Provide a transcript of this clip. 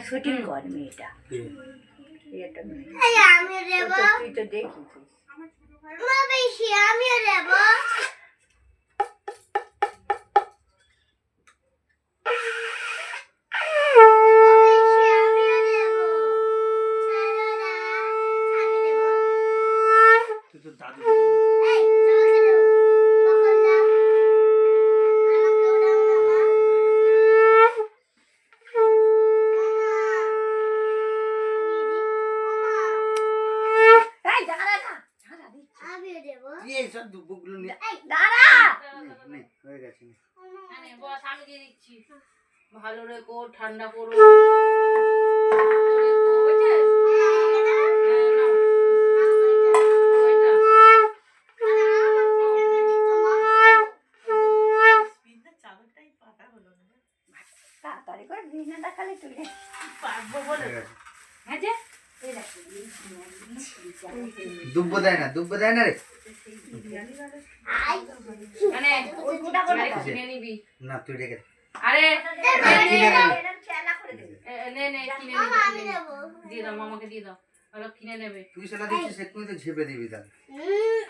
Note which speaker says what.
Speaker 1: Shooting কর মেয়েটা এটা মেয়ে
Speaker 2: আমি দেব
Speaker 1: তুই তো দেখিস
Speaker 2: মা বেশি আমি দেব
Speaker 3: ভালো রেখো ঠান্ডা করো
Speaker 1: তাড়াতাড়ি করে বিছানাটা খালি তুলে
Speaker 3: পারবো বলে
Speaker 1: হ্যাঁ যে
Speaker 4: দুব্বো দেয় না রে
Speaker 3: মানে
Speaker 1: ওই কোটা করে
Speaker 3: কিনে নিবি
Speaker 4: না তুই রেখে দে।
Speaker 3: আরে
Speaker 1: এরকম চেলা করে দে
Speaker 3: নে কিনে
Speaker 2: আমি
Speaker 3: নিবি
Speaker 2: দেব
Speaker 3: দিয়ে দাও মামাকে দিয়ে দাও হলো কিনে নেবে
Speaker 4: তুই সেটা দিচ্ছিস একটু তো ঝেপে দিবি তাহলে
Speaker 2: হুম